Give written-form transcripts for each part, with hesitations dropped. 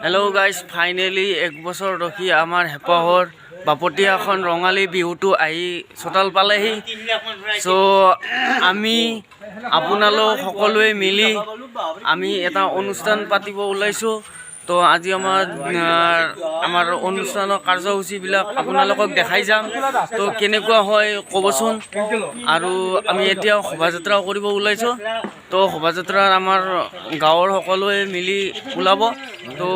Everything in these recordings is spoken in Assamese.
হেল্ল' গাইজ, ফাইনেলি এক বছৰ ৰখি আমাৰ হেঁপাহৰ বাপতীয়াখন ৰঙালী বিহুটো আহি চোতাল পালেহি। চ' আমি আপোনালোক সকলোৱে মিলি আমি এটা অনুষ্ঠান পাতিব ওলাইছোঁ। তো আজি আমাৰ অনুষ্ঠানৰ কাৰ্যসূচীবিলাক আপোনালোকক দেখাই যাম। তো কেনেকুৱা হয় ক'বচোন। আৰু আমি এতিয়া শোভাযাত্ৰাও কৰিব ওলাইছোঁ। তো শোভাযাত্ৰাত আমাৰ গাঁৱৰ সকলোৱে মিলি ওলাব। তো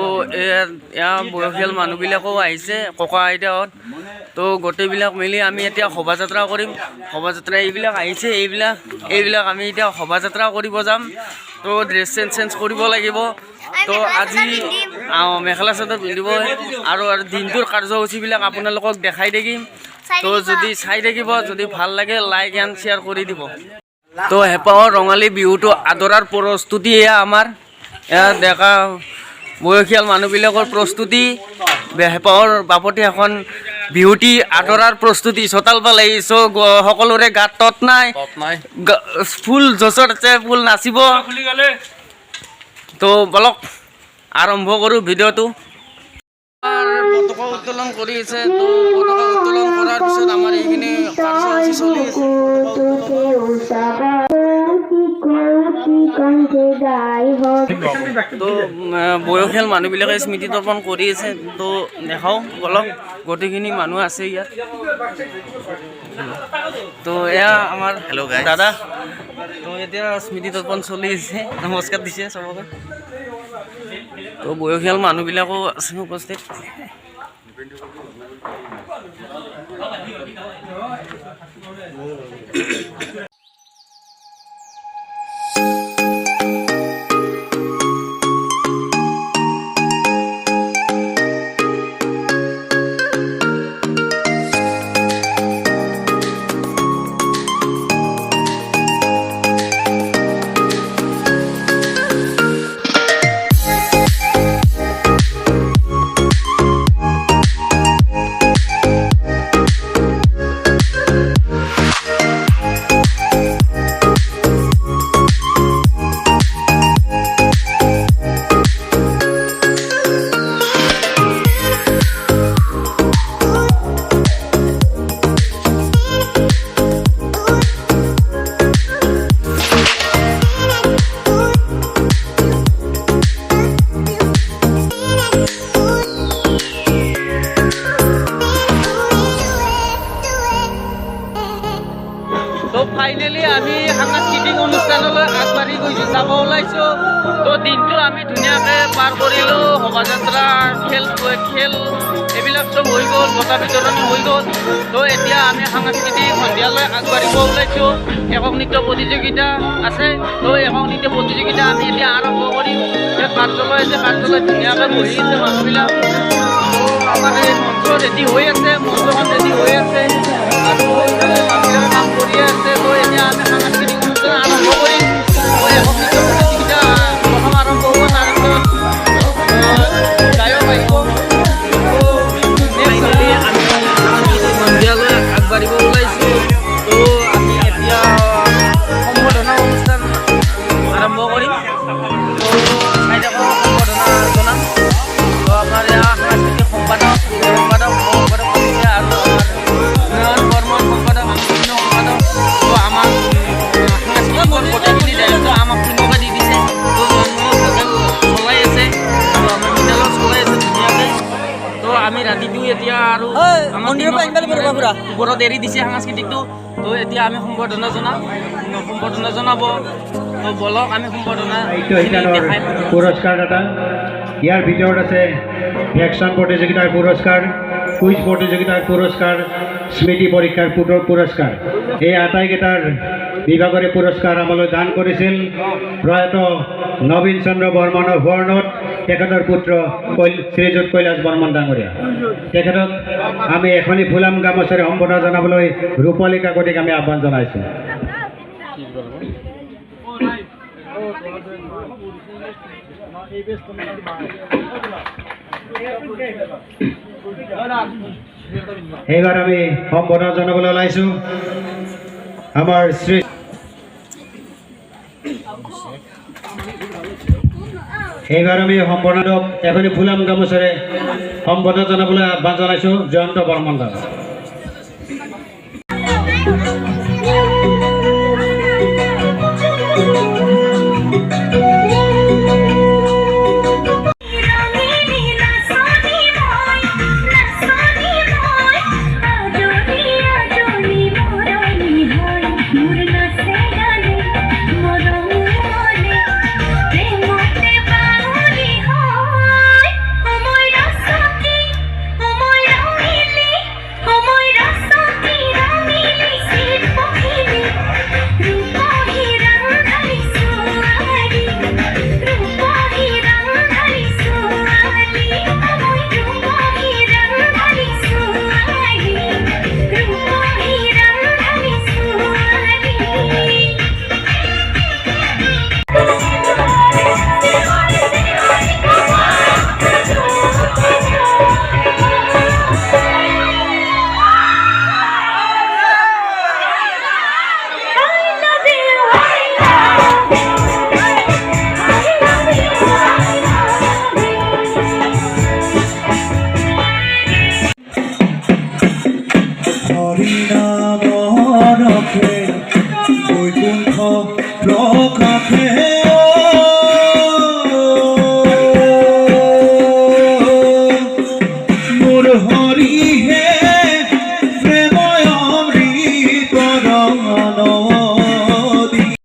এয়া বয়সীয়াল মানুহবিলাকো আহিছে, ককা আইতাহঁত। তো গোটেইবিলাক মিলি আমি এতিয়া শোভাযাত্ৰা কৰিম। শোভাযাত্ৰা এইবিলাক আহিছে, এইবিলাক আমি এতিয়া শোভাযাত্ৰা কৰিব যাম। তো ড্ৰেছ চেঞ্জ কৰিব লাগিব। তো আজি মেখেলা চাদৰ পিন্ধিব আৰু দিনটোৰ কাৰ্যসূচীবিলাক আপোনালোকক দেখাই থাকিম। তো যদি চাই থাকিব, যদি ভাল লাগে লাইক এণ্ড শ্বেয়াৰ কৰি দিব। তো হেঁপাহৰ ৰঙালী বিহুটো আদৰাৰ প্ৰস্তুতি এয়া আমাৰ ডেকা বয়সীয়াল মানুহবিলাকৰ প্ৰস্তুতি। হেঁপাহৰ বাপতি এখন বিহুটি আদৰাৰ প্ৰস্তুতি চোতাল পালে। সকলোৰে গাত তত নাই, ফুল জচত আছে, ফুল নাচিব। তো বলক আৰম্ভ কৰোঁ ভিডিঅ'টো। পতাকা উত্তোলন কৰি আছে। তো পতাকা উত্তোলন কৰাৰ পিছত আমাৰ এইখিনি কাৰ্যসূচী চলি আছে। তো বয়সীয়াল মানুহবিলাকে স্মৃতি তৰ্পণ কৰি আছে। তো দেখাওঁ বলক, গোটেইখিনি মানুহ আছে ইয়াত। তো এয়া আমাৰ দাদা। তো এতিয়া স্মৃতি তৰ্পণ চলি আছে, নমস্কাৰ দিছে চবকে। তো বয়সীয়াল মানুহবিলাকো আছে উপস্থিত। তো ফাইনেলি আমি সাংস্কৃতিক অনুষ্ঠানলৈ আগবাঢ়ি গৈছোঁ, যাব ওলাইছোঁ। তো দিনটো আমি ধুনীয়াকৈ পাৰ কৰিলোঁ। শোভাযাত্ৰা, খেল এইবিলাক চব হৈ গ'ল, বঁটা বিতৰণি হৈ গ'ল। তো এতিয়া আমি সাংস্কৃতিক সন্ধিয়ালৈ আগবাঢ়িব ওলাইছোঁ। একক নৃত্য প্ৰতিযোগিতা আছে। তো একক নৃত্য প্ৰতিযোগিতা আমি এতিয়া আৰম্ভ কৰিম। ইয়াত কাৰ্যালয় আছে, কাৰ্যালয়ত ধুনীয়াকৈ বহি আছে মানুহবিলাক। তো আমাৰ এই মঞ্চ ৰেডি হৈ আছে, মঞ্চখন ৰেডি হৈ আছে আৰু মানুহবিলাকে কাম কৰিয়ে আছে। তো এতিয়া আমি সাংস্কৃতিক অনুষ্ঠান আৰম্ভ কৰিম। একক নৃত্য প্ৰতিযোগিতা প্ৰথম আৰম্ভ হ'ব, তাৰপিছত গায়ক আহিব। সন্ধিয়ালৈ আগবাঢ়িব ওলাইছোঁ। তো আমি এতিয়া সম্বৰ্ধনা অনুষ্ঠান আৰম্ভ কৰিম। তো চাই থাকক, সম্বৰ্ধনা জনাম। তো আমাৰ ইয়াৰ সাংস্কৃতিক সম্পাদক আছে আৰু আমাৰ বৰ্মন সম্পাদক, বিভিন্ন সম্পাদক। তো আমাক সাংস্কৃতিকৰ গোটেইখিনি দায়িত্ব আমাক ধুনীয়াকৈ দি দিছে। তো চলাই আছে আৰু আমাৰ বিদ্যালয় চলাই আছে ধুনীয়াকৈ। তো আমি ৰাতিটো এতিয়া আৰু ওপৰত এৰি দিছে সাংস্কৃতিকটো। তো এতিয়া আমি সম্বৰ্ধনা জনাব। তো বলক আমি সম্বৰ্ধনা পুৰস্কাৰদাতা। ইয়াৰ ভিতৰত আছে ভেকশ্যন প্ৰতিযোগিতাৰ পুৰস্কাৰ, কুইজ প্ৰতিযোগিতাৰ পুৰস্কাৰ, স্মৃতি পৰীক্ষাৰ পুৰস্কাৰ। এই আটাইকেইটাৰ বিভাগৰে পুৰস্কাৰ আমালৈ দান কৰিছিল প্ৰয়াত নবীন চন্দ্ৰ বৰ্মনৰ বৰ্ণত তেখেতৰ পুত্ৰ শ্ৰীযুত কৈলাশ বৰ্মন ডাঙৰীয়া। তেখেতক আমি এখনি ফুলাম গামোচাৰে সম্বৰ্ধনা জনাবলৈ ৰূপালী কাকতিক আমি আহ্বান জনাইছোঁ। এইবাৰ আমি সম্বৰ্ধনা জনাবলৈ ওলাইছোঁ আমাৰ শ্ৰী এইবাৰ আমি সম্বৰ্ধনাক এখনি ফুলাম গামোচাৰে সম্বৰ্ধনা জনাবলৈ আহ্বান জনাইছোঁ জয়ন্ত বৰ্মন দাস। হৰিনাম